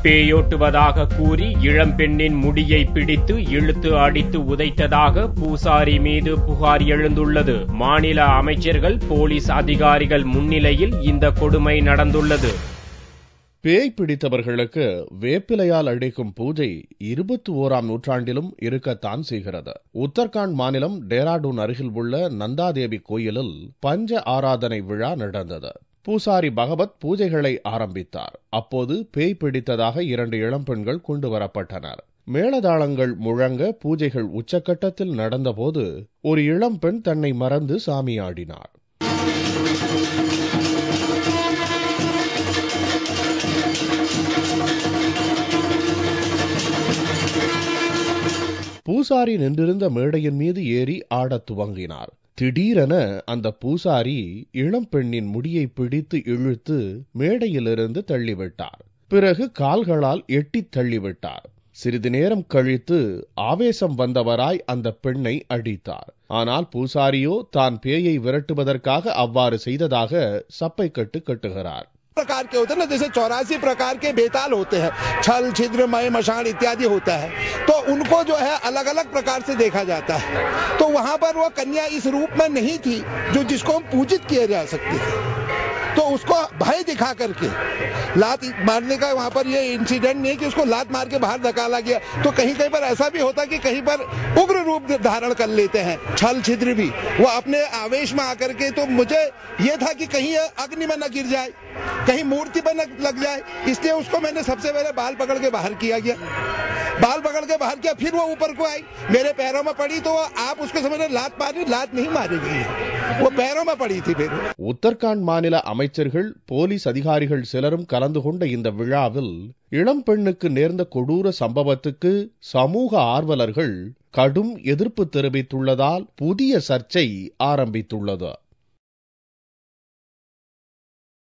பேயோட்டுவதாக கூறி இளம்பெண்ணின் முடியை பிடித்து இழுத்து அடித்து உதைத்ததாக பூசாரி மீது புகார் எழுந்துள்ளது. மாநில அமைச்சர்கள், போலீஸ் அதிகாரிகள் முன்னிலையில் இந்த கொடுமை நடந்துள்ளது. பேய் பிடித்தவர்களுக்கு வேப்பிலையால் அடிக்கும் பூஜை 21ஆம் நூற்றாண்டிலும் இருக்கத்தான் செய்கிறது. உத்தரகாண்ட் மாநிலம் டேராடூன் அருகில் உள்ள நந்தாதேவி கோயிலில் பஞ்ச ஆராதனை விழா நடந்தது. பூசாரி பகவத் பூஜைகளை ஆரம்பித்தார். அப்போது பேய் பிடித்ததாக 2 இளம்பெண்கள் கொண்டு வரப்பட்டனர். மேளதாளங்கள் முழங்க பூஜைகள் உச்சக்கட்டத்தில் நடந்தபோது ஒரு இளம்பெண் தன்னை மறந்து சாமியாடினார். பூசாரி நின்றிருந்த மேடையின் மீது ஏறி ஆடத் துவங்கினார். திடீரென அந்த பூசாரி இளம்பெண்ணின் முடியை பிடித்து இழுத்து மேடையிலிருந்து தள்ளிவிட்டார். பிறகு கால்களால் எட்டித் தள்ளிவிட்டார். சிறிது நேரம் கழித்து ஆவேசம் வந்தவராய் அந்த பெண்ணை அடித்தார். ஆனால் பூசாரியோ தான் பேயை விரட்டுவதற்காக அவ்வாறு செய்ததாக சப்பை கட்டு கட்டுகிறார். प्रकार के होते हैं ना, जैसे 84 प्रकार के बेताल होते हैं, छल छिद्र मय मशान इत्यादि होता है, तो उनको जो है अलग अलग प्रकार से देखा जाता है। तो वहां पर वो कन्या इस रूप में नहीं थी जो जिसको हम पूजित किया जा सकती है, तो उसको भय दिखा करके लात मारने का वहां पर ये इंसिडेंट नहीं कि उसको लात मार के बाहर धकाला गया। तो कहीं कहीं पर ऐसा भी होता कि कहीं पर उग्र रूप धारण कर लेते हैं, छल छिद्र भी वो अपने आवेश में आकर के। तो मुझे ये था कि कहीं अग्नि में न गिर जाए, कहीं मूर्ति पर न लग जाए, इसलिए उसको मैंने सबसे पहले बाल पकड़ के बाहर किया गया। बाल पकड़ के बाहर किया, फिर वो ऊपर को आई, मेरे पैरों में पड़ी। तो आप उसको समझ लात मारी, लात नहीं मारी गई, वो पैरों में पड़ी थी। फिर உத்தரகாண்ட் மாநில அமைச்சர்கள், போலீஸ் அதிகாரிகள் சிலரும் கலந்து கொண்ட இந்த விழாவில் இளம்பெண்ணுக்கு நேர்ந்த கொடூர சம்பவத்துக்கு சமூக ஆர்வலர்கள் கடும் எதிர்ப்பு தெரிவித்துள்ளதால் புதிய சர்ச்சை ஆரம்பித்துள்ளது.